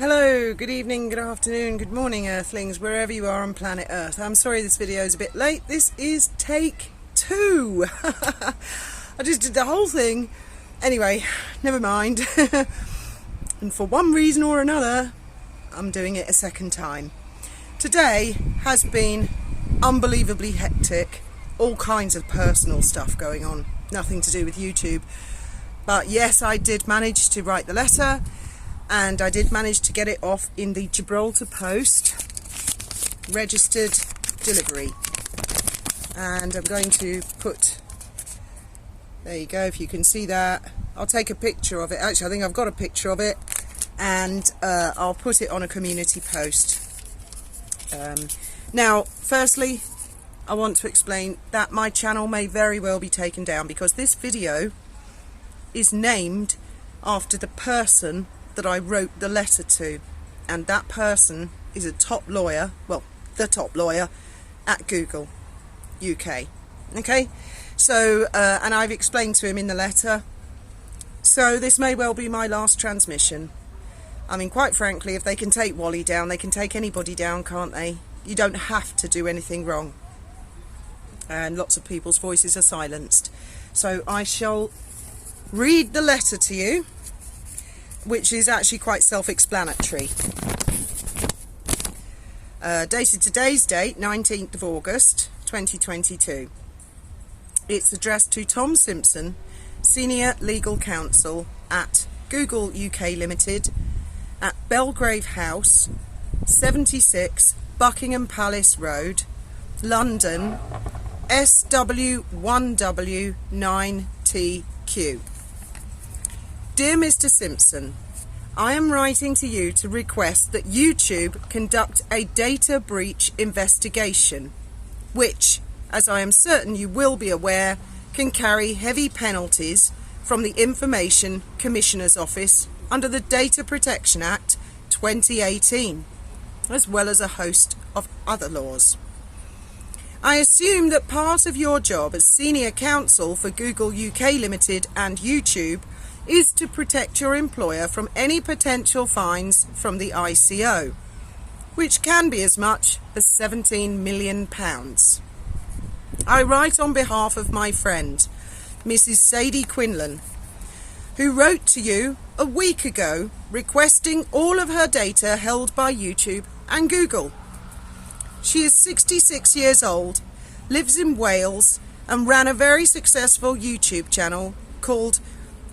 Hello, good evening, good afternoon, good morning Earthlings, wherever you are on planet Earth. I'm sorry this video is a bit late. This is take 2. I just did the whole thing. Anyway, never mind. And for one reason or another, I'm doing it a second time. Today has been unbelievably hectic. All kinds of personal stuff going on. Nothing to do with YouTube. But yes, I did manage to write the letter. And I did manage to get it off in the Gibraltar Post, registered delivery. And I'm going to put, there you go, if you can see that. I'll take a picture of it. Actually, I think I've got a picture of it. And I'll put it on a community post. Now, firstly, I want to explain that my channel may very well be taken down because this video is named after the person that I wrote the letter to, and that person is a top lawyer, well, the top lawyer at Google UK. Okay, so and I've explained to him in the letter, so this may well be my last transmission. I mean, quite frankly, if they can take Wally down, they can take anybody down, can't they? You don't have to do anything wrong, and lots of people's voices are silenced. So I shall read the letter to you, which is actually quite self-explanatory. Dated today's date, 19th of August 2022. It's addressed to Tom Simpson, Senior Legal Counsel at Google UK Ltd at Belgrave House, 76 Buckingham Palace Road, London, SW1W9TQ. Dear Mr. Simpson, I am writing to you to request that YouTube conduct a data breach investigation, which, as I am certain you will be aware, can carry heavy penalties from the Information Commissioner's Office under the Data Protection Act 2018, as well as a host of other laws. I assume that part of your job as Senior Counsel for Google UK Ltd and YouTube is to protect your employer from any potential fines from the ICO, which can be as much as £17 million. I write on behalf of my friend, Mrs. Sadie Quinlan, who wrote to you a week ago requesting all of her data held by YouTube and Google. She is 66 years old, lives in Wales, and ran a very successful YouTube channel called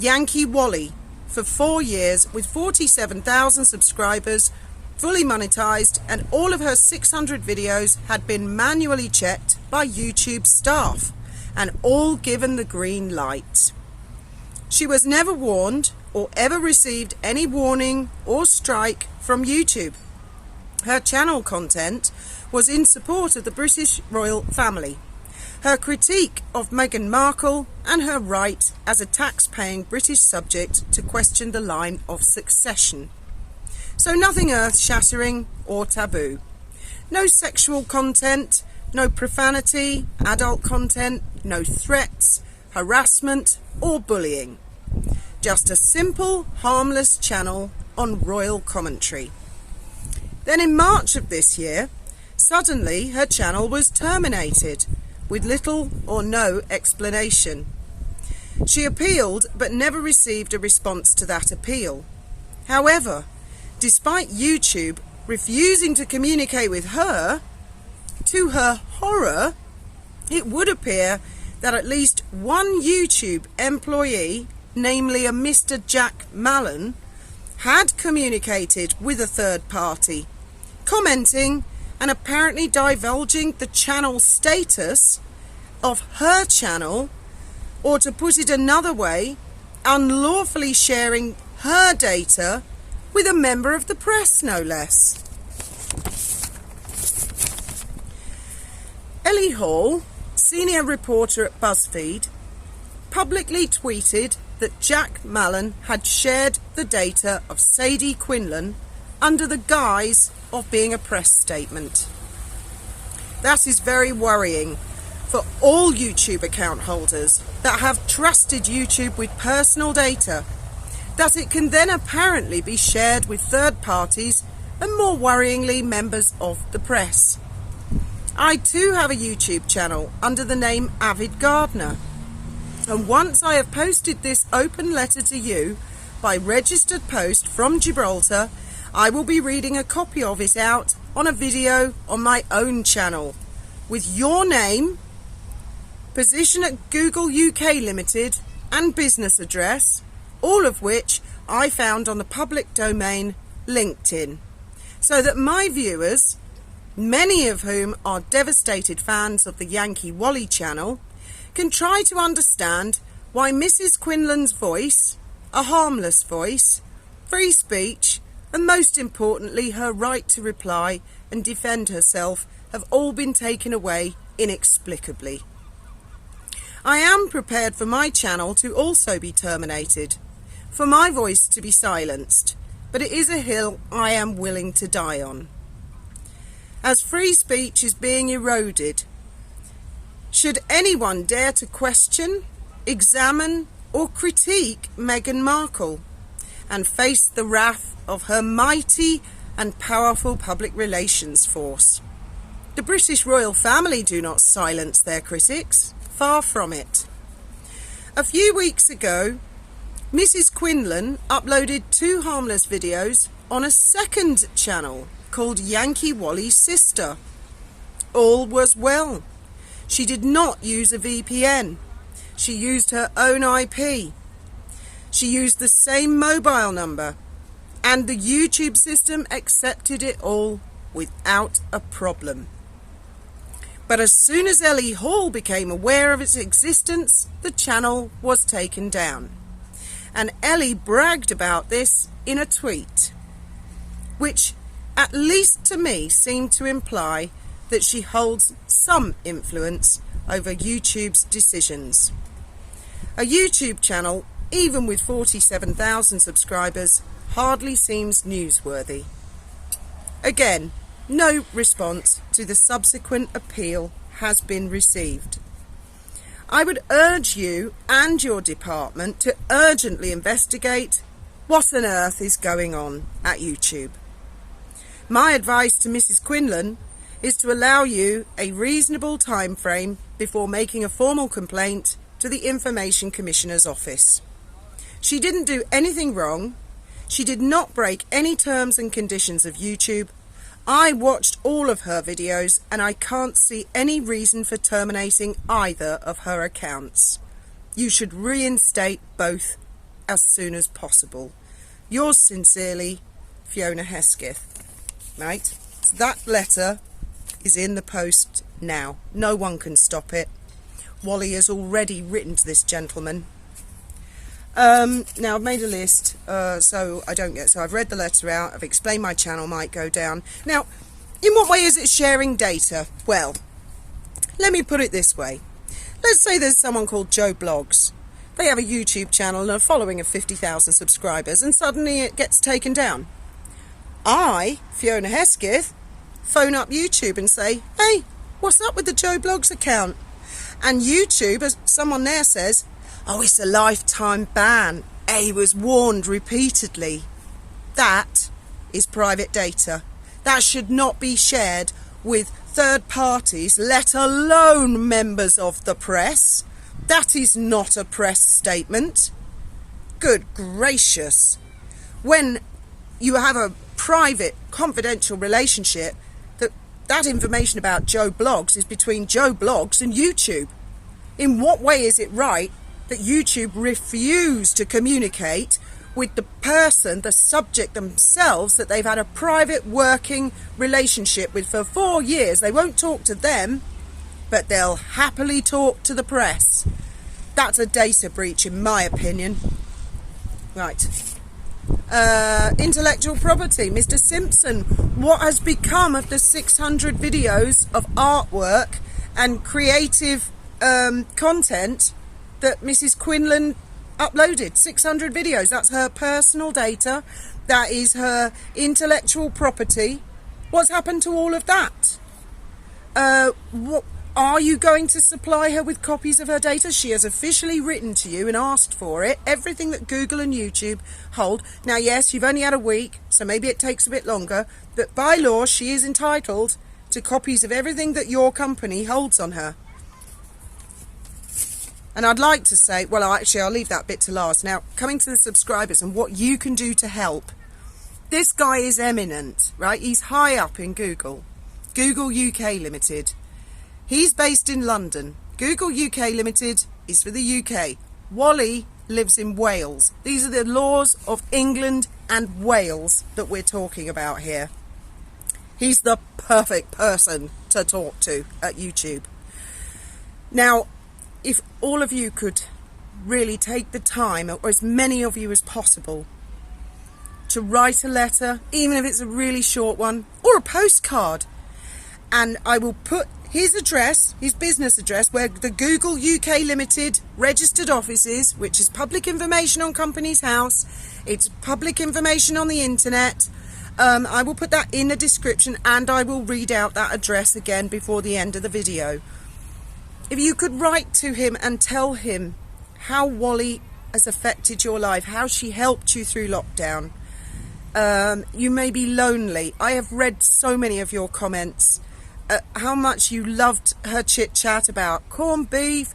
Yankee Wally for 4 years with 47,000 subscribers, fully monetized, and all of her 600 videos had been manually checked by YouTube staff and all given the green light. She was never warned or ever received any warning or strike from YouTube. Her channel content was in support of the British royal family, her critique of Meghan Markle, and her right as a tax-paying British subject to question the line of succession. So nothing earth-shattering or taboo. No sexual content, no profanity, adult content, no threats, harassment or bullying. Just a simple, harmless channel on royal commentary. Then in March of this year, suddenly her channel was terminated with little or no explanation. She appealed but never received a response to that appeal. However, despite YouTube refusing to communicate with her, to her horror, it would appear that at least one YouTube employee, namely a Mr. Jack Mallon, had communicated with a third party, commenting and apparently divulging the channel status of her channel, or to put it another way, unlawfully sharing her data with a member of the press, no less. Ellie Hall, senior reporter at BuzzFeed, publicly tweeted that Jack Mallon had shared the data of Sadie Quinlan under the guise of being a press statement. That is very worrying for all YouTube account holders that have trusted YouTube with personal data that it can then apparently be shared with third parties and, more worryingly, members of the press. I too have a YouTube channel under the name Avid Gardener, and once I have posted this open letter to you by registered post from Gibraltar, I will be reading a copy of it out on a video on my own channel with your name, position at Google UK Ltd and business address, all of which I found on the public domain LinkedIn, so that my viewers, many of whom are devastated fans of the Yankee Wally channel, can try to understand why Mrs. Quinlan's voice, a harmless voice, free speech, and most importantly her right to reply and defend herself have all been taken away inexplicably. I am prepared for my channel to also be terminated, for my voice to be silenced, but it is a hill I am willing to die on. As free speech is being eroded, should anyone dare to question, examine or critique Meghan Markle and face the wrath of her mighty and powerful public relations force? The British royal family do not silence their critics, far from it. A few weeks ago, Mrs. Quinlan uploaded 2 harmless videos on a second channel called Yankee Wally's Sister. All was well. She did not use a VPN. She used her own IP. She used the same mobile number, and the YouTube system accepted it all without a problem. But as soon as Ellie Hall became aware of its existence, the channel was taken down. And Ellie bragged about this in a tweet, which, at least to me, seemed to imply that she holds some influence over YouTube's decisions. A YouTube channel, even with 47,000 subscribers, hardly seems newsworthy. Again, no response to the subsequent appeal has been received. I would urge you and your department to urgently investigate what on earth is going on at YouTube. My advice to Mrs. Quinlan is to allow you a reasonable time frame before making a formal complaint to the Information Commissioner's office. She didn't do anything wrong. She did not break any terms and conditions of YouTube. I watched all of her videos and I can't see any reason for terminating either of her accounts. You should reinstate both as soon as possible. Yours sincerely, Fiona Hesketh. Right? So that letter is in the post now. No one can stop it. Wally has already written to this gentleman. Now I've made a list, so I've read the letter out, I've explained my channel might go down. Now, in what way is it sharing data? Well, let me put it this way. Let's say there's someone called Joe Blogs. They have a YouTube channel and a following of 50,000 subscribers, and suddenly it gets taken down. I, Fiona Hesketh, phone up YouTube and say, hey, what's up with the Joe Blogs account? And YouTube, as someone there says, oh, it's a lifetime ban. A was warned repeatedly. That is private data. That should not be shared with third parties, let alone members of the press. That is not a press statement. Good gracious. When you have a private, confidential relationship, that information about Joe Blogs is between Joe Blogs and YouTube. In what way is it right that YouTube refuse to communicate with the person, the subject themselves, that they've had a private working relationship with for 4 years? They won't talk to them, but they'll happily talk to the press. That's a data breach, in my opinion. Right. Intellectual property. Mr. Simpson, what has become of the 600 videos of artwork and creative content that Mrs. Quinlan uploaded? 600 videos. That's her personal data. That is her intellectual property. What's happened to all of that? Are you going to supply her with copies of her data? She has officially written to you and asked for it. Everything that Google and YouTube hold. Now, yes, you've only had a week, so maybe it takes a bit longer. But by law, she is entitled to copies of everything that your company holds on her. And I'd like to say, well, actually, I'll leave that bit to last. Now, coming to the subscribers and what you can do to help. This guy is eminent, right? He's high up in Google. Google UK Ltd. He's based in London. Google UK Ltd is for the UK. Wally lives in Wales. These are the laws of England and Wales that we're talking about here. He's the perfect person to talk to at YouTube. Now, if all of you could really take the time, or as many of you as possible, to write a letter, even if it's a really short one, or a postcard, and I will put his address, his business address, where the Google UK Ltd registered office is, which is public information on Companies House. It's public information on the internet. I will put that in the description, and I will read out that address again before the end of the video. If you could write to him and tell him how Wally has affected your life, how she helped you through lockdown. You may be lonely. I have read so many of your comments. How much you loved her chit chat about corned beef,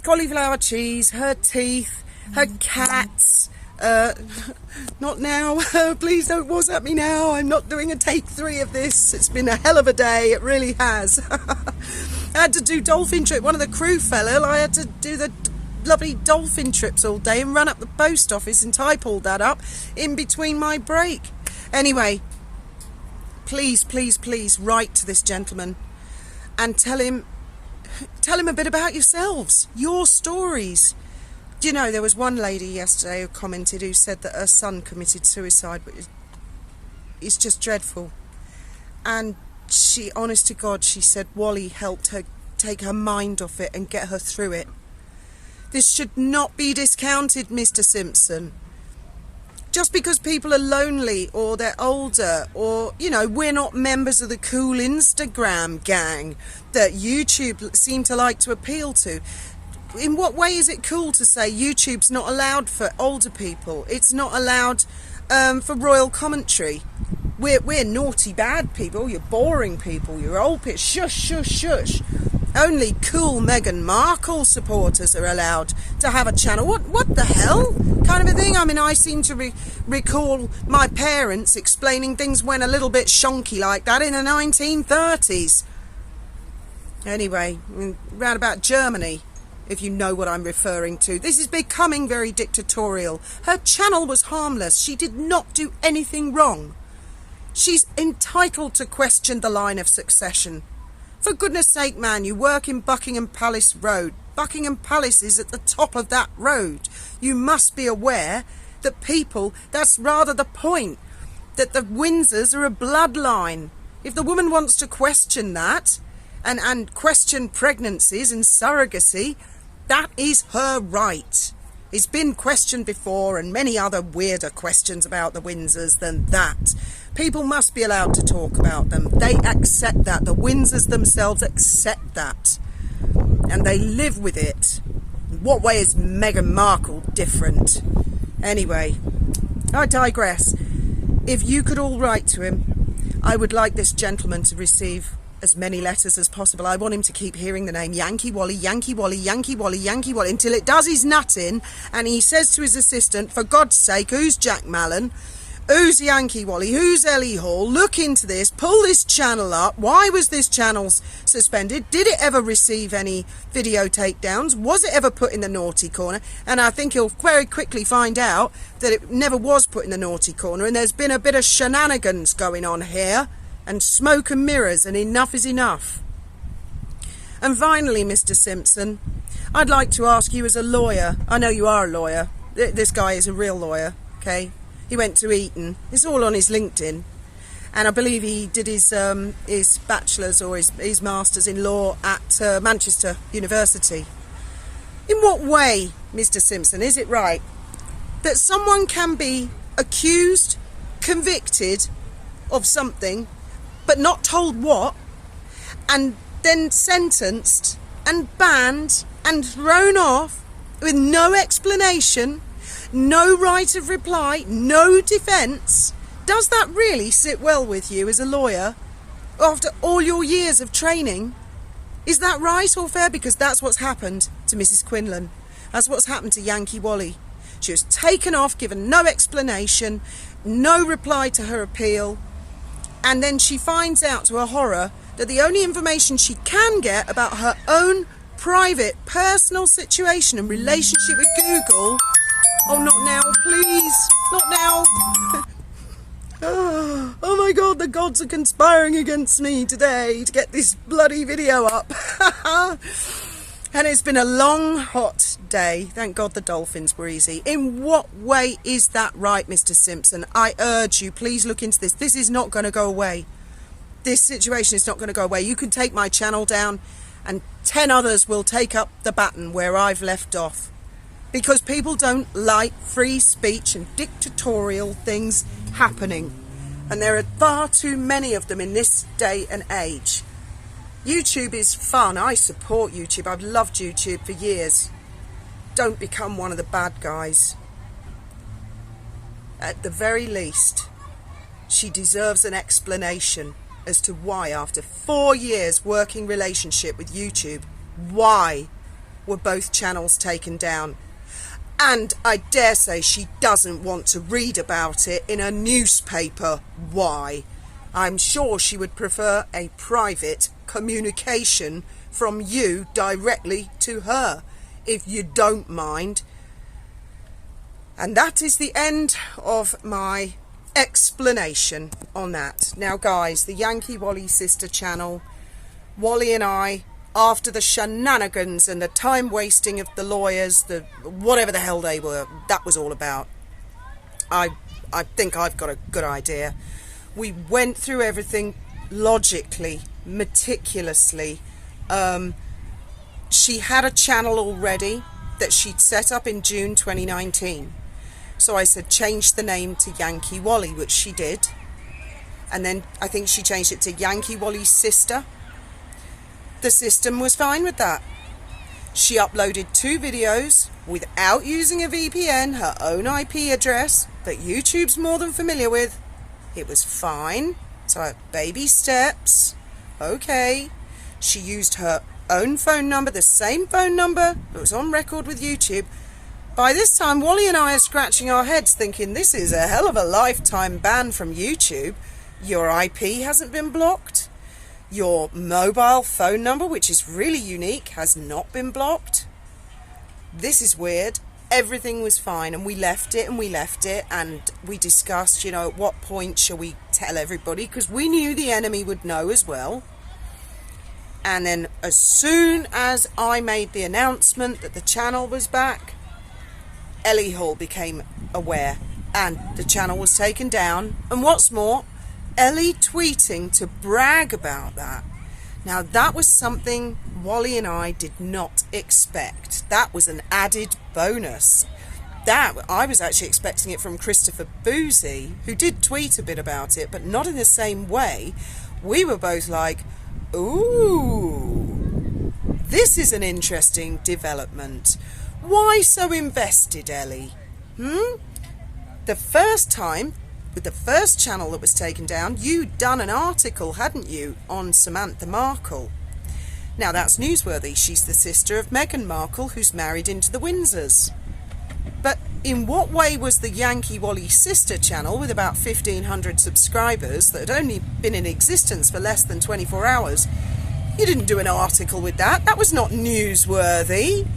cauliflower cheese, her teeth, her cats. Not now. Please don't WhatsApp me now. I'm not doing a take 3 of this. It's been a hell of a day. It really has. I had to do dolphin trip. One of the crew fella, I had to do the lovely dolphin trips all day and run up the post office and type all that up in between my break. Anyway, please, please, please write to this gentleman and tell him a bit about yourselves, your stories. Do you know, there was one lady yesterday who commented, who said that her son committed suicide, but it's just dreadful. And she, honest to God, she said Wally helped her take her mind off it and get her through it. This should not be discounted, Mr. Simpson. Just because people are lonely or they're older, or, you know, we're not members of the cool Instagram gang that YouTube seem to like to appeal to. In what way is it cool to say YouTube's not allowed for older people? It's not allowed for royal commentary. We're naughty bad people, you're boring people, you're old people. Shush, shush, shush. Only cool Meghan Markle supporters are allowed to have a channel. What the hell kind of a thing? I mean, I seem to recall my parents explaining things went a little bit shonky like that in the 1930s. Anyway, round about Germany, if you know what I'm referring to. This is becoming very dictatorial. Her channel was harmless. She did not do anything wrong. She's entitled to question the line of succession. For goodness sake, man, you work in Buckingham Palace Road. Buckingham Palace is at the top of that road. You must be aware that people, that's rather the point, that the Windsors are a bloodline. If the woman wants to question that and question pregnancies and surrogacy, that is her right. It's been questioned before, and many other weirder questions about the Windsors than that. People must be allowed to talk about them. They accept that. The Windsors themselves accept that. And they live with it. In what way is Meghan Markle different? Anyway, I digress. If you could all write to him, I would like this gentleman to receive as many letters as possible. I want him to keep hearing the name Yankee Wally, Yankee Wally, Yankee Wally, Yankee Wally, until it does his nut in, and he says to his assistant, for God's sake, who's Jack Mallon? Who's Yankee Wally? Who's Ellie Hall? Look into this. Pull this channel up. Why was this channel suspended? Did it ever receive any video takedowns? Was it ever put in the naughty corner? And I think he'll very quickly find out that it never was put in the naughty corner, and there's been a bit of shenanigans going on here, and smoke and mirrors, and enough is enough. And finally, Mr. Simpson, I'd like to ask you as a lawyer. I know you are a lawyer. This guy is a real lawyer, okay? He went to Eton. It's all on his LinkedIn. And I believe he did his bachelor's or his master's in law at Manchester University. In what way, Mr. Simpson, is it right that someone can be accused, convicted of something, but not told what, and then sentenced and banned and thrown off with no explanation, no right of reply, no defence. Does that really sit well with you as a lawyer after all your years of training? Is that right or fair? Because that's what's happened to Mrs. Quinlan. That's what's happened to Yankee Wally. She was taken off, given no explanation, no reply to her appeal, and then she finds out to her horror that the only information she can get about her own private, personal situation and relationship with Google... Oh, not now, please. Not now. Oh my God, the gods are conspiring against me today to get this bloody video up. And it's been a long, hot day. Thank God the dolphins were easy. In what way is that right, Mr. Simpson? I urge you, please look into this. This is not going to go away. This situation is not going to go away. You can take my channel down and 10 others will take up the baton where I've left off. Because people don't like free speech and dictatorial things happening. And there are far too many of them in this day and age. YouTube is fun. I support YouTube. I've loved YouTube for years. Don't become one of the bad guys. At the very least, she deserves an explanation as to why, after 4 years working relationship with YouTube, why were both channels taken down? And I dare say she doesn't want to read about it in a newspaper. Why? I'm sure she would prefer a private communication from you directly to her, if you don't mind. And that is the end of my explanation on that. Now guys, the Yankee Wally sister channel, Wally and I, after the shenanigans and the time wasting of the lawyers, the whatever the hell they were, that was all about, I think I've got a good idea. We went through everything logically, meticulously. She had a channel already that she'd set up in June 2019. So I said, change the name to Yankee Wally, which she did. And then I think she changed it to Yankee Wally's sister. The system was fine with that. She uploaded 2 videos without using a VPN, her own IP address that YouTube's more than familiar with. It was fine. So baby steps. Okay. She used her own phone number, the same phone number that was on record with YouTube. By this time, Wally and I are scratching our heads thinking, this is a hell of a lifetime ban from YouTube. Your IP hasn't been blocked. Your mobile phone number, which is really unique, has not been blocked. This is weird. Everything was fine, and we left it, and we discussed, you know, at what point shall we tell everybody, because we knew the enemy would know as well. And then as soon as I made the announcement that the channel was back, Ellie Hall became aware, and the channel was taken down. And what's more, Ellie tweeting to brag about that. Now that was something Wally and I did not expect. That was an added bonus. That I was actually expecting it from Christopher Boozy, who did tweet a bit about it, but not in the same way. We were both like, ooh, this is an interesting development. Why so invested, Ellie? The first time, with the first channel that was taken down, you'd done an article, hadn't you, on Samantha Markle. Now that's newsworthy. She's the sister of Meghan Markle, who's married into the Windsors. But in what way was the Yankee Wally sister channel, with about 1,500 subscribers that had only been in existence for less than 24 hours, you didn't do an article with that? That was not newsworthy.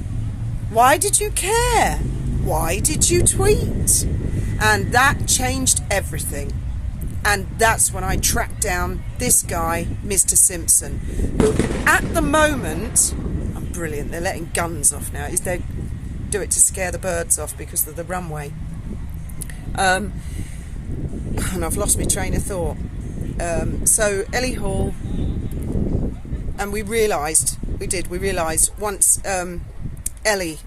Why did you care? Why did you tweet? And that changed everything. And that's when I tracked down this guy, Mr. Simpson, who at the moment, I'm brilliant, they're letting guns off now. They do it to scare the birds off because of the runway. And I've lost my train of thought. So Ellie Hall, and we realised once Ellie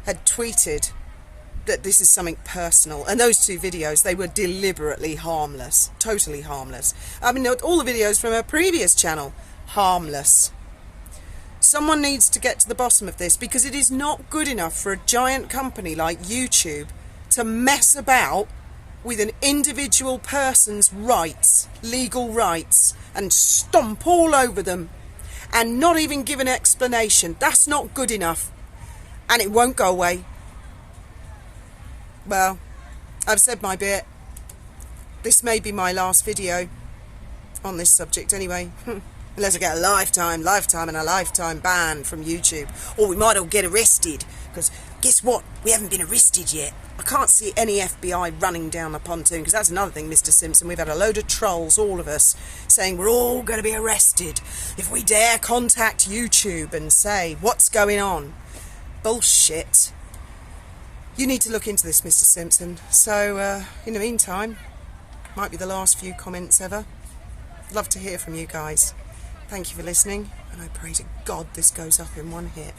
had tweeted that this is something personal, and those 2 videos, they were deliberately harmless, totally harmless. I mean, all the videos from her previous channel, harmless, Someone needs to get to the bottom of this, because it is not good enough for a giant company like YouTube to mess about with an individual person's rights, legal rights, and stomp all over them and not even give an explanation. That's not good enough, and it won't go away. Well, I've said my bit. This may be my last video on this subject anyway. Unless I get a lifetime and a lifetime ban from YouTube. Or we might all get arrested, because guess what? We haven't been arrested yet. I can't see any FBI running down the pontoon, because that's another thing, Mr. Simpson. We've had a load of trolls, all of us, saying we're all going to be arrested if we dare contact YouTube and say, what's going on? Bullshit. You need to look into this, Mr. Simpson. So, in the meantime, might be the last few comments ever. Love to hear from you guys. Thank you for listening, and I pray to God this goes up in one hit.